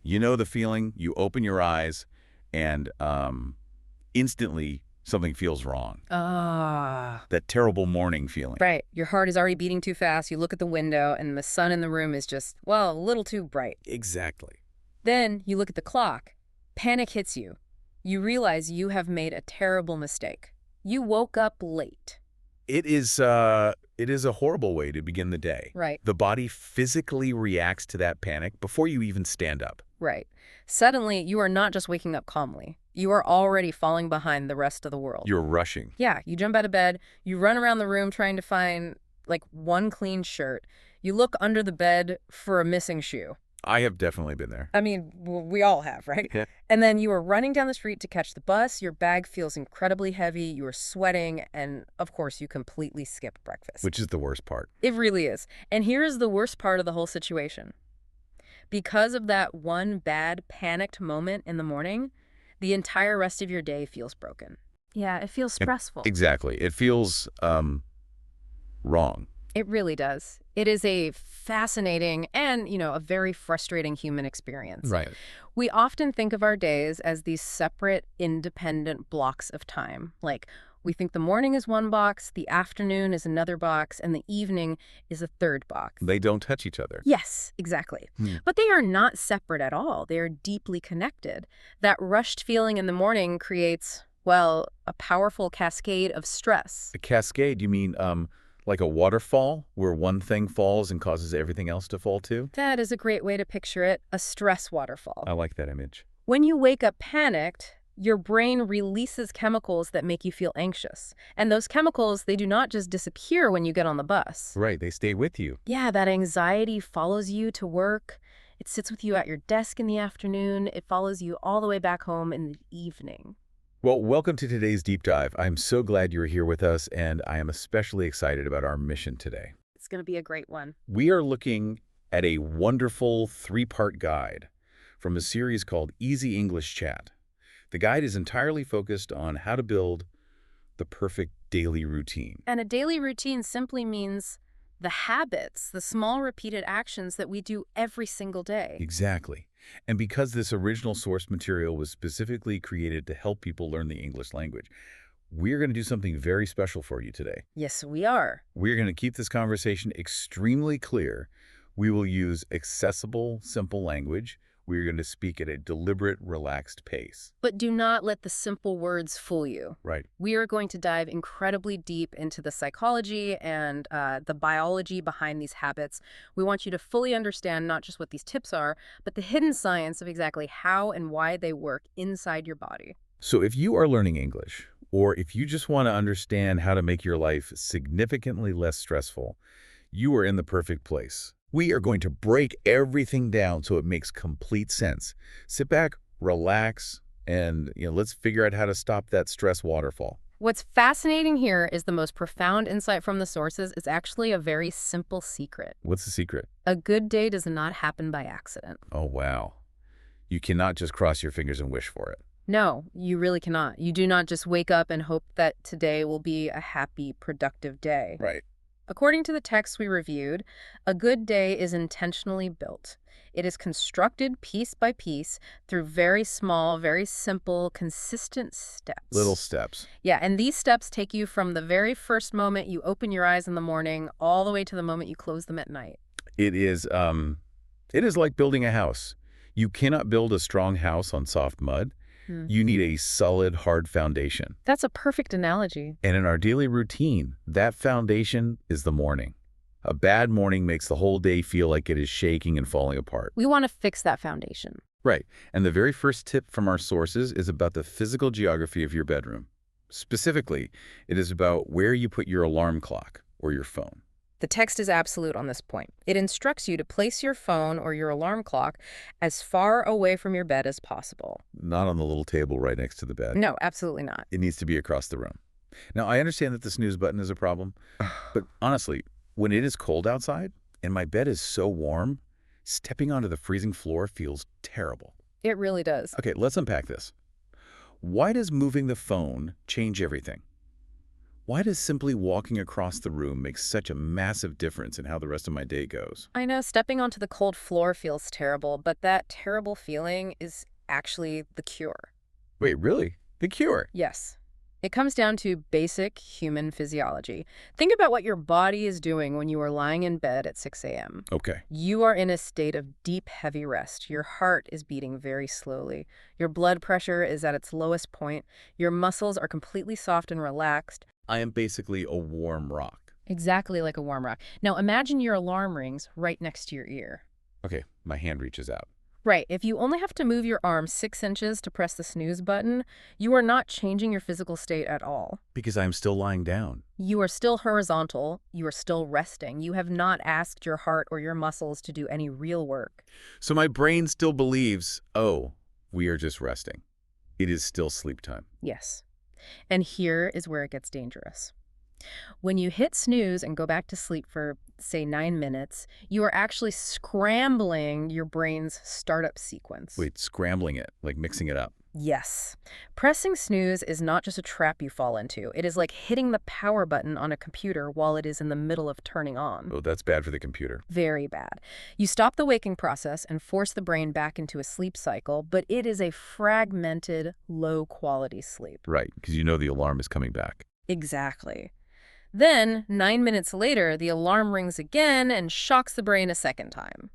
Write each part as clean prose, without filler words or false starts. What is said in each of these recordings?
You know the feeling, you open your eyes, and instantly something feels wrong. Ah. That terrible morning feeling. Right. Your heart is already beating too fast. You look at the window, and the sun in the room is just, well, a little too bright. Exactly. Then you look at the clock. Panic hits you. You realize you have made a terrible mistake. You woke up late. It is a horrible way to begin the day. Right. The body physically reacts to that panic before you even stand up. Right. Suddenly, you are not just waking up calmly. You are already falling behind the rest of the world. You're rushing. Yeah, you jump out of bed, you run around the room trying to find, like, one clean shirt. You look under the bed for a missing shoe. I have definitely been there. I mean, we all have, right? Yeah. And then you are running down the street to catch the bus. Your bag feels incredibly heavy. You are sweating. And, of course, you completely skip breakfast. Which is the worst part. It really is. And here is the worst part of the whole situation. Because of that one bad, panicked moment in the morning, the entire rest of your day feels broken. Yeah, it feels stressful. Exactly. It feels wrong. It really does. It is a fascinating and, a very frustrating human experience. Right. We often think of our days as these separate, independent blocks of time. Like, we think the morning is one box, the afternoon is another box, and the evening is a third box. They don't touch each other. Yes, exactly. But they are not separate at all. They are deeply connected. That rushed feeling in the morning creates, well, a powerful cascade of stress. A cascade, you mean like a waterfall where one thing falls and causes everything else to fall too? That is a great way to picture it, a stress waterfall. I like that image. When you wake up panicked, your brain releases chemicals that make you feel anxious. And those chemicals, they do not just disappear when you get on the bus. Right, they stay with you. Yeah, that anxiety follows you to work. It sits with you at your desk in the afternoon. It follows you all the way back home in the evening. Well, welcome to today's deep dive. I'm so glad you're here with us, and I am especially excited about our mission today. It's going to be a great one. We are looking at a wonderful 3-part guide from a series called Easy English Chat. The guide is entirely focused on how to build the perfect daily routine. And a daily routine simply means the habits, the small repeated actions that we do every single day. Exactly. And because this original source material was specifically created to help people learn the English language, we're going to do something very special for you today. Yes, we are. We're going to keep this conversation extremely clear. We will use accessible, simple language. We're going to speak at a deliberate, relaxed pace. But do not let the simple words fool you. Right. We are going to dive incredibly deep into the psychology and the biology behind these habits. We want you to fully understand not just what these tips are, but the hidden science of exactly how and why they work inside your body. So if you are learning English, or if you just want to understand how to make your life significantly less stressful, you are in the perfect place. We are going to break everything down so it makes complete sense. Sit back, relax, and let's figure out how to stop that stress waterfall. What's fascinating here is the most profound insight from the sources is actually a very simple secret. What's the secret? A good day does not happen by accident. Oh, wow. You cannot just cross your fingers and wish for it. No, you really cannot. You do not just wake up and hope that today will be a happy, productive day. Right. According to the text we reviewed, a good day is intentionally built. It is constructed piece by piece through very small, very simple, consistent steps. Little steps. Yeah, and these steps take you from the very first moment you open your eyes in the morning all the way to the moment you close them at night. It is like building a house. You cannot build a strong house on soft mud. You need a solid, hard foundation. That's a perfect analogy. And in our daily routine, that foundation is the morning. A bad morning makes the whole day feel like it is shaking and falling apart. We want to fix that foundation. Right. And the very first tip from our sources is about the physical geography of your bedroom. Specifically, it is about where you put your alarm clock or your phone. The text is absolute on this point. It instructs you to place your phone or your alarm clock as far away from your bed as possible. Not on the little table right next to the bed. No, absolutely not. It needs to be across the room. Now, I understand that the snooze button is a problem, but honestly, when it is cold outside and my bed is so warm, stepping onto the freezing floor feels terrible. It really does. Okay, let's unpack this. Why does moving the phone change everything? Why does simply walking across the room make such a massive difference in how the rest of my day goes? I know stepping onto the cold floor feels terrible, but that terrible feeling is actually the cure. Wait, really? The cure? Yes. It comes down to basic human physiology. Think about what your body is doing when you are lying in bed at 6 a.m. Okay. You are in a state of deep, heavy rest. Your heart is beating very slowly. Your blood pressure is at its lowest point. Your muscles are completely soft and relaxed. I am basically a warm rock. Exactly like a warm rock. Now imagine your alarm rings right next to your ear. Okay, my hand reaches out. Right. If you only have to move your arm 6 inches to press the snooze button, you are not changing your physical state at all. Because I'm still lying down. You are still horizontal. You are still resting. You have not asked your heart or your muscles to do any real work. So my brain still believes, oh, we are just resting. It is still sleep time. Yes. And here is where it gets dangerous. When you hit snooze and go back to sleep for, say, 9 minutes, you are actually scrambling your brain's startup sequence. Wait, scrambling it, like mixing it up. Yes. Pressing snooze is not just a trap you fall into. It is like hitting the power button on a computer while it is in the middle of turning on. Oh, that's bad for the computer. Very bad. You stop the waking process and force the brain back into a sleep cycle, but it is a fragmented, low-quality sleep. Right, because you know the alarm is coming back. Exactly. Then, 9 minutes later, the alarm rings again and shocks the brain a second time.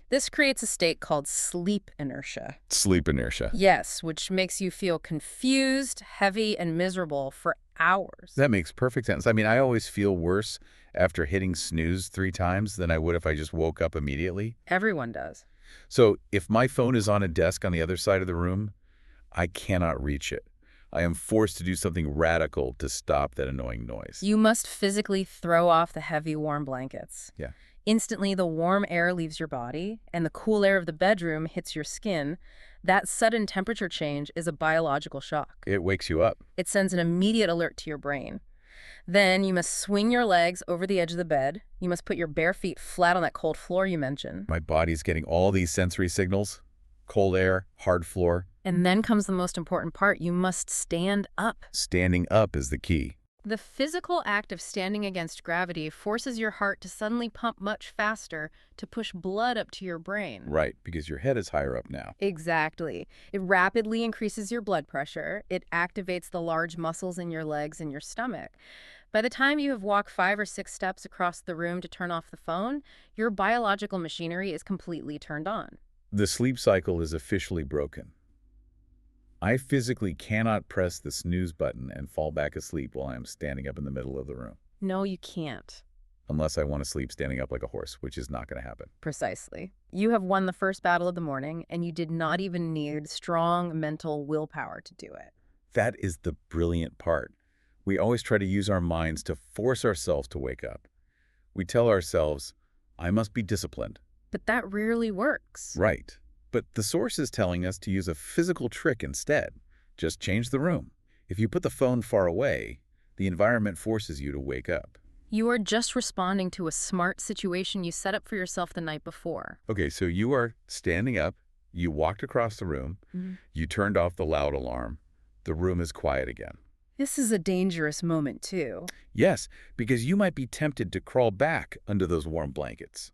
This creates a state called sleep inertia. Sleep inertia. Yes, which makes you feel confused, heavy, and miserable for hours. That makes perfect sense. I mean, I always feel worse after hitting snooze 3 times than I would if I just woke up immediately. Everyone does. So if my phone is on a desk on the other side of the room, I cannot reach it. I am forced to do something radical to stop that annoying noise. You must physically throw off the heavy, warm blankets. Yeah. Instantly, the warm air leaves your body, and the cool air of the bedroom hits your skin. That sudden temperature change is a biological shock. It wakes you up. It sends an immediate alert to your brain. Then you must swing your legs over the edge of the bed. You must put your bare feet flat on that cold floor you mentioned. My body's getting all these sensory signals. Cold air, hard floor. And then comes the most important part. You must stand up. Standing up is the key. The physical act of standing against gravity forces your heart to suddenly pump much faster to push blood up to your brain. Right, because your head is higher up now. Exactly. It rapidly increases your blood pressure. It activates the large muscles in your legs and your stomach. By the time you have walked 5 or 6 steps across the room to turn off the phone, your biological machinery is completely turned on. The sleep cycle is officially broken. I physically cannot press the snooze button and fall back asleep while I am standing up in the middle of the room. No, you can't. Unless I want to sleep standing up like a horse, which is not going to happen. Precisely. You have won the first battle of the morning, and you did not even need strong mental willpower to do it. That is the brilliant part. We always try to use our minds to force ourselves to wake up. We tell ourselves, I must be disciplined. But that rarely works. Right. But the source is telling us to use a physical trick instead. Just change the room. If you put the phone far away, the environment forces you to wake up. You are just responding to a smart situation you set up for yourself the night before. Okay, so you are standing up, you walked across the room, you turned off the loud alarm, the room is quiet again. This is a dangerous moment, too. Yes, because you might be tempted to crawl back under those warm blankets.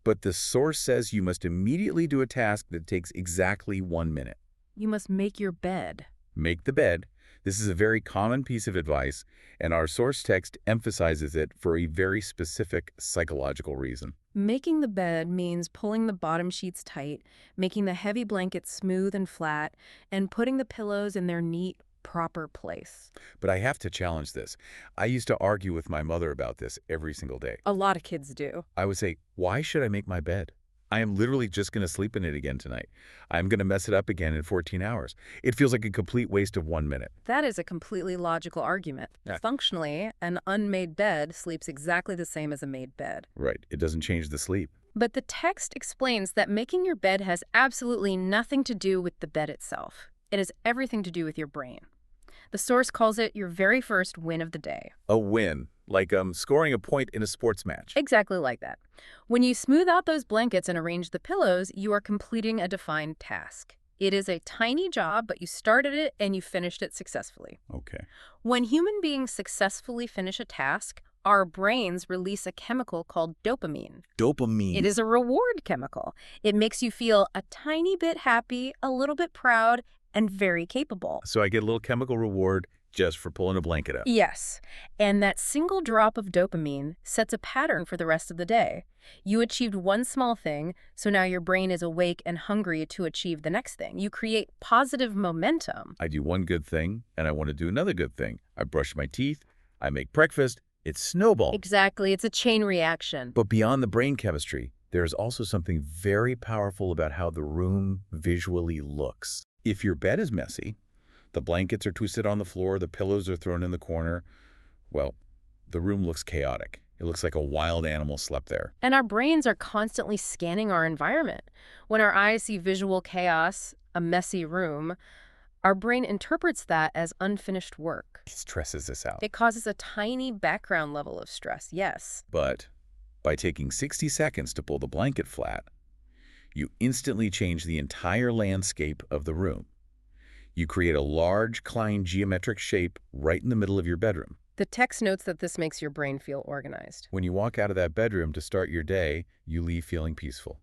But the source says you must immediately do a task that takes exactly 1 minute. You must make your bed. Make the bed. This is a very common piece of advice, and our source text emphasizes it for a very specific psychological reason. Making the bed means pulling the bottom sheets tight, making the heavy blankets smooth and flat, and putting the pillows in their neat, proper place. But I have to challenge this. I used to argue with my mother about this every single day. A lot of kids do. I would say, why should I make my bed? I am literally just going to sleep in it again tonight. I'm going to mess it up again in 14 hours. It feels like a complete waste of 1 minute. That is a completely logical argument. Yeah. Functionally, an unmade bed sleeps exactly the same as a made bed. Right. It doesn't change the sleep. But the text explains that making your bed has absolutely nothing to do with the bed itself. It has everything to do with your brain. The source calls it your very first win of the day. A win. Like scoring a point in a sports match. Exactly like that. When you smooth out those blankets and arrange the pillows, you are completing a defined task. It is a tiny job, but you started it and you finished it successfully. Okay. When human beings successfully finish a task, our brains release a chemical called dopamine. It Dopamine. is a reward chemical. It makes you feel a tiny bit happy, a little bit proud, and very capable. So I get a little chemical reward just for pulling a blanket up. Yes, and that single drop of dopamine sets a pattern for the rest of the day. You achieved one small thing, so now your brain is awake and hungry to achieve the next thing. You create positive momentum. I do one good thing, and I want to do another good thing. I brush my teeth, I make breakfast, it snowballs. Exactly, it's a chain reaction. But beyond the brain chemistry, there is also something very powerful about how the room visually looks. If your bed is messy, the blankets are twisted on the floor, the pillows are thrown in the corner, well, the room looks chaotic. It looks like a wild animal slept there. And our brains are constantly scanning our environment. When our eyes see visual chaos, a messy room, our brain interprets that as unfinished work. It stresses us out. It causes a tiny background level of stress, yes. But by taking 60 seconds to pull the blanket flat, you instantly change the entire landscape of the room. You create a large, clean geometric shape right in the middle of your bedroom. The text notes that this makes your brain feel organized. When you walk out of that bedroom to start your day, you leave feeling peaceful.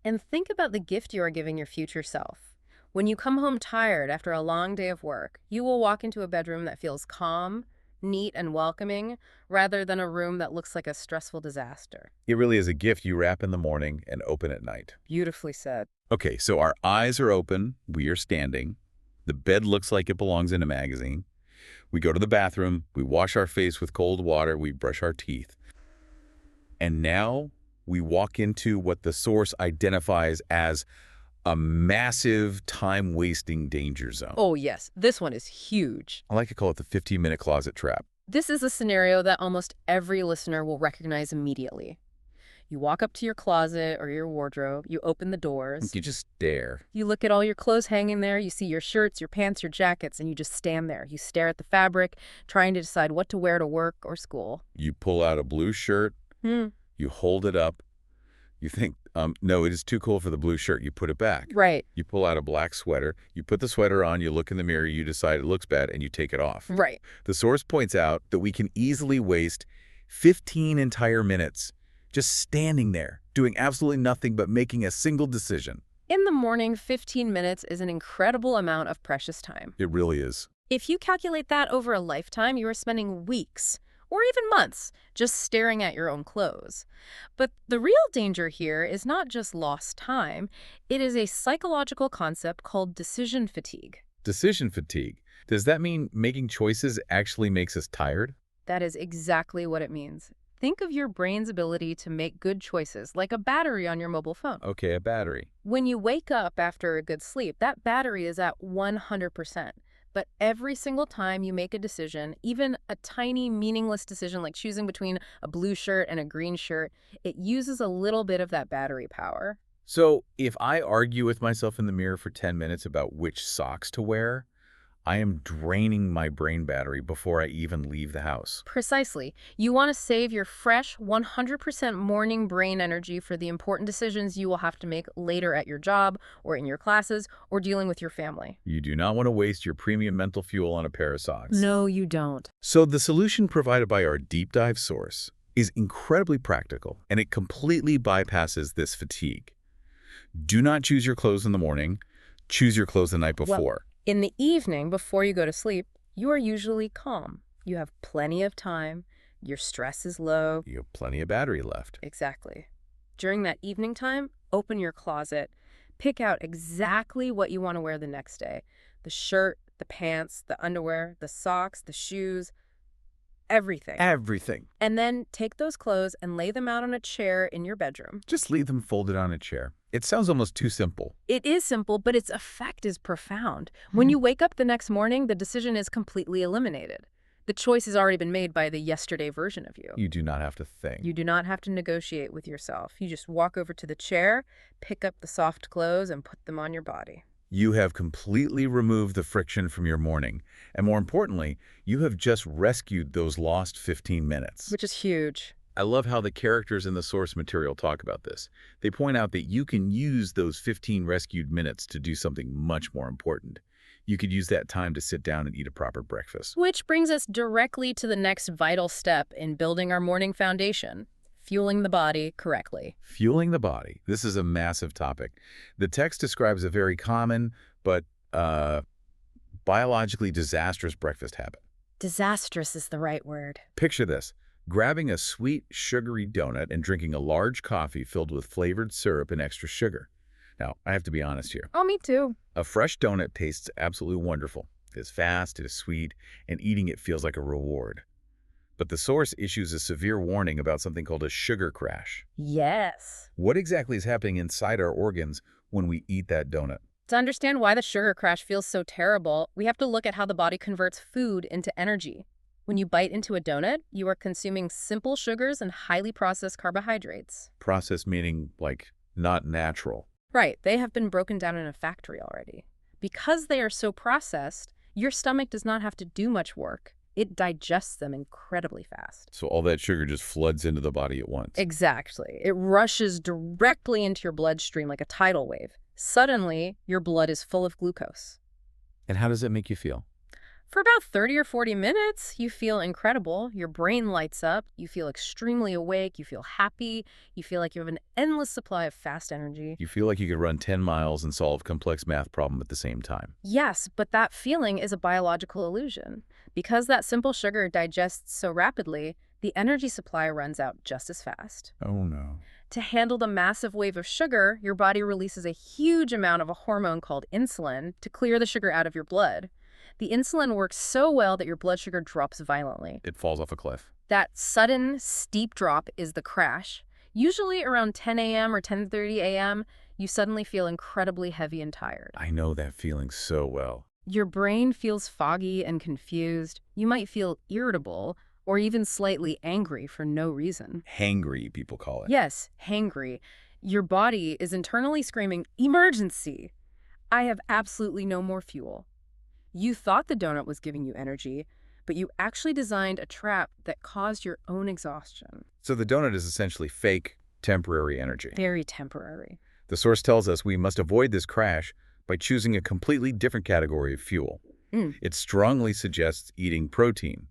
And think about the gift you are giving your future self. When you come home tired after a long day of work, you will walk into a bedroom that feels calm, neat, and welcoming, rather than a room that looks like a stressful disaster. It really is a gift you wrap in the morning and open at night. Beautifully said. Okay, so our eyes are open, we are standing. The bed looks like it belongs in a magazine. We go to the bathroom, we wash our face with cold water, we brush our teeth. And now we walk into what the source identifies as a massive time-wasting danger zone. Oh, yes. This one is huge. I like to call it the 15-minute closet trap. This is a scenario that almost every listener will recognize immediately. You walk up to your closet or your wardrobe, you open the doors, You just stare. you look at all your clothes hanging there, you see your shirts, your pants, your jackets, and you just stand there. You stare at the fabric, trying to decide what to wear to work or school. You pull out a blue shirt, you hold it up, you think, no, it is too cool for the blue shirt, you put it back. Right, You pull out a black sweater, you put the sweater on, you look in the mirror, you decide it looks bad, and you take it off. right. The source points out that we can easily waste 15 entire minutes just standing there, doing absolutely nothing but making a single decision. In the morning, 15 minutes is an incredible amount of precious time. It really is. If you calculate that over a lifetime, you are spending weeks, or even months, just staring at your own clothes. But the real danger here is not just lost time. It is a psychological concept called decision fatigue. Decision fatigue. Does that mean making choices actually makes us tired? That is exactly what it means. Think of your brain's ability to make good choices, like a battery on your mobile phone. Okay, a battery. When you wake up after a good sleep, that battery is at 100%. But every single time you make a decision, even a tiny meaningless decision like choosing between a blue shirt and a green shirt, it uses a little bit of that battery power. So if I argue with myself in the mirror for 10 minutes about which socks to wear, I am draining my brain battery before I even leave the house. Precisely. You want to save your fresh, 100% morning brain energy for the important decisions you will have to make later at your job or in your classes or dealing with your family. You do not want to waste your premium mental fuel on a pair of socks. No, you don't. So the solution provided by our deep dive source is incredibly practical, and it completely bypasses this fatigue. Do not choose your clothes in the morning. Choose your clothes the night before. In the evening, before you go to sleep, you are usually calm. You have plenty of time. Your stress is low. You have plenty of battery left. Exactly. During that evening time, open your closet. Pick out exactly what you want to wear the next day. The shirt, the pants, the underwear, the socks, the shoes, everything. Everything. And then take those clothes and lay them out on a chair in your bedroom. Just leave them folded on a chair. It sounds almost too simple. It is simple, but its effect is profound. When you wake up the next morning, the decision is completely eliminated. The choice has already been made by the yesterday version of you. You do not have to think. You do not have to negotiate with yourself. You just walk over to the chair, pick up the soft clothes, and put them on your body. You have completely removed the friction from your morning. And more importantly, you have just rescued those lost 15 minutes. Which is huge. I love how the characters in the source material talk about this. They point out that you can use those 15 rescued minutes to do something much more important. You could use that time to sit down and eat a proper breakfast. Which brings us directly to the next vital step in building our morning foundation, fueling the body correctly. Fueling the body. This is a massive topic. The text describes a very common but biologically disastrous breakfast habit. Disastrous is the right word. Picture this. Grabbing a sweet, sugary donut and drinking a large coffee filled with flavored syrup and extra sugar. Now, I have to be honest here. Oh, me too. A fresh donut tastes absolutely wonderful. It is fast, it is sweet, and eating it feels like a reward. But the source issues a severe warning about something called a sugar crash. Yes. What exactly is happening inside our organs when we eat that donut? To understand why the sugar crash feels so terrible, we have to look at how the body converts food into energy. When you bite into a donut, you are consuming simple sugars and highly processed carbohydrates. Processed meaning, like, not natural. Right, they have been broken down in a factory already. Because they are so processed, your stomach does not have to do much work. It digests them incredibly fast. So all that sugar just floods into the body at once. Exactly. It rushes directly into your bloodstream like a tidal wave. Suddenly, your blood is full of glucose. And how does that make you feel? For about 30 or 40 minutes, you feel incredible. Your brain lights up. You feel extremely awake. You feel happy. You feel like you have an endless supply of fast energy. You feel like you could run 10 miles and solve a complex math problem at the same time. Yes, but that feeling is a biological illusion. Because that simple sugar digests so rapidly, the energy supply runs out just as fast. Oh, no. To handle the massive wave of sugar, your body releases a huge amount of a hormone called insulin to clear the sugar out of your blood. The insulin works so well that your blood sugar drops violently. It falls off a cliff. That sudden, steep drop is the crash. Usually around 10 a.m. or 10:30 a.m., you suddenly feel incredibly heavy and tired. I know that feeling so well. Your brain feels foggy and confused. You might feel irritable or even slightly angry for no reason. Hangry, people call it. Yes, hangry. Your body is internally screaming, "Emergency! I have absolutely no more fuel." You thought the donut was giving you energy, but you actually designed a trap that caused your own exhaustion. So the donut is essentially fake, temporary energy. Very temporary. The source tells us we must avoid this crash by choosing a completely different category of fuel. It strongly suggests eating protein,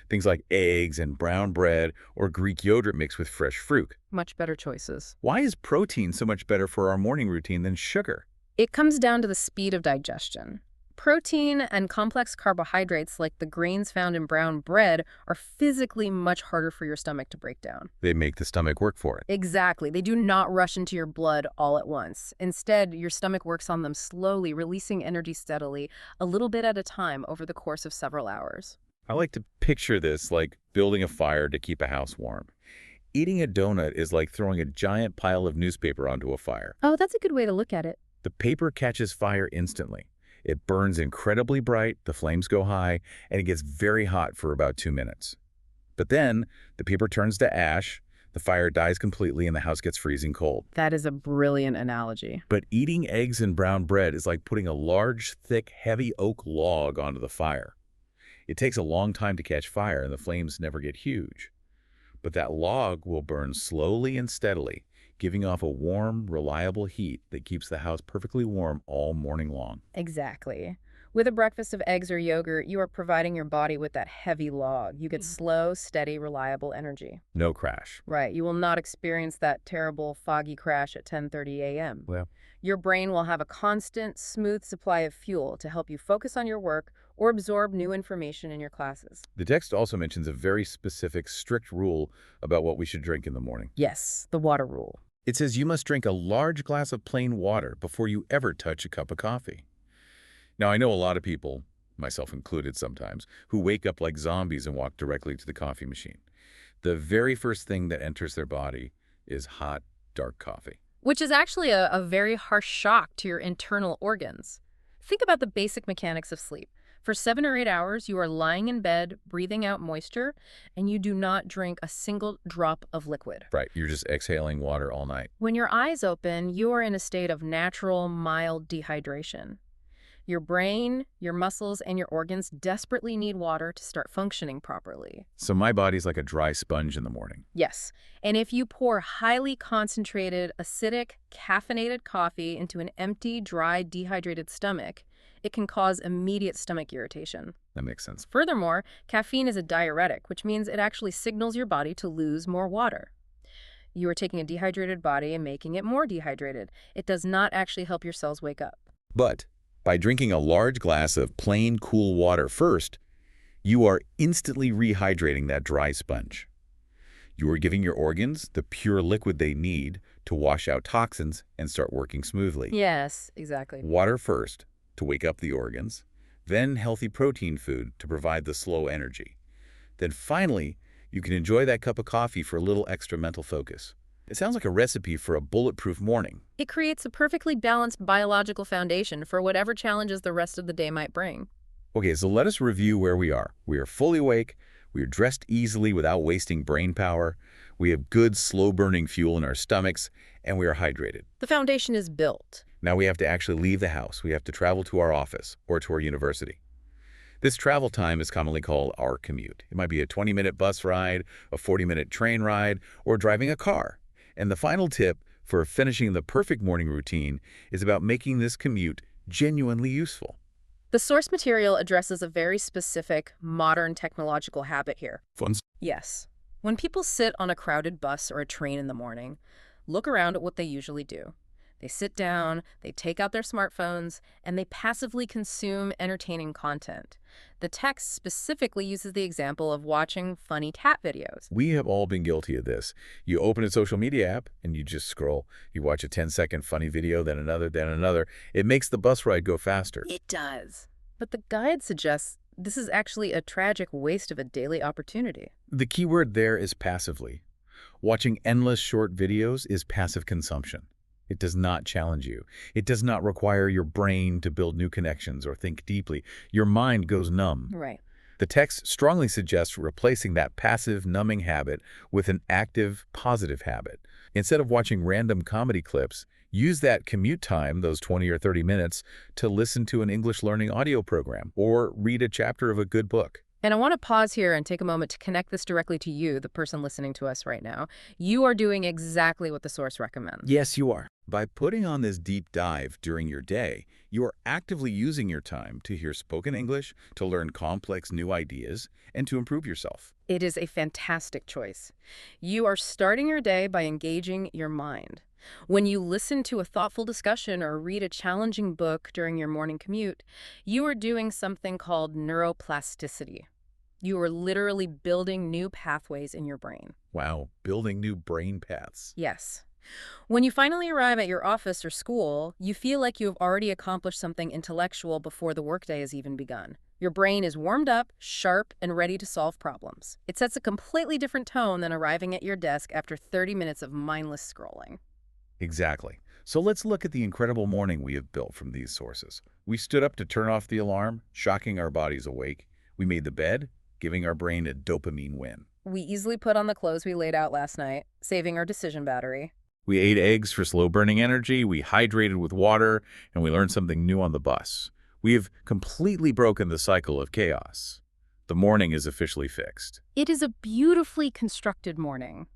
things like eggs and brown bread or Greek yogurt mixed with fresh fruit. Much better choices. Why is protein so much better for our morning routine than sugar? It comes down to the speed of digestion. Protein and complex carbohydrates like the grains found in brown bread are physically much harder for your stomach to break down. They make the stomach work for it. Exactly. They do not rush into your blood all at once. Instead, your stomach works on them slowly, releasing energy steadily, a little bit at a time over the course of several hours. I like to picture this like building a fire to keep a house warm. Eating a donut is like throwing a giant pile of newspaper onto a fire. Oh, that's a good way to look at it. The paper catches fire instantly. It burns incredibly bright, the flames go high, and it gets very hot for about 2 minutes. But then, the paper turns to ash, the fire dies completely, and the house gets freezing cold. That is a brilliant analogy. But eating eggs and brown bread is like putting a large, thick, heavy oak log onto the fire. It takes a long time to catch fire, and the flames never get huge. But that log will burn slowly and steadily, giving off a warm, reliable heat that keeps the house perfectly warm all morning long. Exactly. With a breakfast of eggs or yogurt, you are providing your body with that heavy log. You get slow, steady, reliable energy. No crash. Right. You will not experience that terrible, foggy crash at 10:30 a.m. Well, Your brain will have a constant, smooth supply of fuel to help you focus on your work or absorb new information in your classes. the text also mentions a very specific, strict rule about what we should drink in the morning. Yes, the water rule. It says you must drink a large glass of plain water before you ever touch a cup of coffee. Now, I know a lot of people, myself included sometimes, who wake up like zombies and walk directly to the coffee machine. The very first thing that enters their body is hot, dark coffee. Which is actually a very harsh shock to your internal organs. Think about the basic mechanics of sleep. For 7 or 8 hours, you are lying in bed, breathing out moisture, and you do not drink a single drop of liquid. Right, you're just exhaling water all night. When your eyes open, you are in a state of natural, mild dehydration. Your brain, your muscles, and your organs desperately need water to start functioning properly. So my body's like a dry sponge in the morning. Yes, and if you pour highly concentrated, acidic, caffeinated coffee into an empty, dry, dehydrated stomach, it can cause immediate stomach irritation. That makes sense. Furthermore, caffeine is a diuretic, which means it actually signals your body to lose more water. You are taking a dehydrated body and making it more dehydrated. It does not actually help your cells wake up. But by drinking a large glass of plain, cool water first, you are instantly rehydrating that dry sponge. You are giving your organs the pure liquid they need to wash out toxins and start working smoothly. Yes, exactly. Water first, to wake up the organs, then healthy protein food to provide the slow energy. Then finally, you can enjoy that cup of coffee for a little extra mental focus. It sounds like a recipe for a bulletproof morning. It creates a perfectly balanced biological foundation for whatever challenges the rest of the day might bring. Okay, so let us review where we are. We are fully awake, we are dressed easily without wasting brain power, we have good, slow-burning fuel in our stomachs, and we are hydrated. The foundation is built. Now we have to actually leave the house. We have to travel to our office or to our university. This travel time is commonly called our commute. It might be a 20-minute bus ride, a 40-minute train ride, or driving a car. And the final tip for finishing the perfect morning routine is about making this commute genuinely useful. The source material addresses a very specific, modern technological habit here. Fun. Yes. When people sit on a crowded bus or a train in the morning, look around at what they usually do. They sit down, they take out their smartphones, and they passively consume entertaining content. The text specifically uses the example of watching funny cat videos. We have all been guilty of this. You open a social media app and you just scroll. You watch a 10-second funny video, then another, then another. It makes the bus ride go faster. It does. But the guide suggests this is actually a tragic waste of a daily opportunity. The key word there is passively. Watching endless short videos is passive consumption. It does not challenge you. It does not require your brain to build new connections or think deeply. Your mind goes numb. Right. The text strongly suggests replacing that passive, numbing habit with an active, positive habit. Instead of watching random comedy clips, use that commute time, those 20 or 30 minutes, to listen to an English learning audio program or read a chapter of a good book. And I want to pause here and take a moment to connect this directly to you, the person listening to us right now. You are doing exactly what the source recommends. Yes, you are. By putting on this deep dive during your day, you are actively using your time to hear spoken English, to learn complex new ideas, and to improve yourself. It is a fantastic choice. You are starting your day by engaging your mind. When you listen to a thoughtful discussion or read a challenging book during your morning commute, you are doing something called neuroplasticity. You are literally building new pathways in your brain. Wow, building new brain paths. Yes. When you finally arrive at your office or school, you feel like you have already accomplished something intellectual before the workday has even begun. Your brain is warmed up, sharp, and ready to solve problems. It sets a completely different tone than arriving at your desk after 30 minutes of mindless scrolling. Exactly. So let's look at the incredible morning we have built from these sources. We stood up to turn off the alarm, shocking our bodies awake. We made the bed, giving our brain a dopamine win. We easily put on the clothes we laid out last night, saving our decision battery. We ate eggs for slow-burning energy, we hydrated with water, and we learned something new on the bus. We have completely broken the cycle of chaos. The morning is officially fixed. It is a beautifully constructed morning.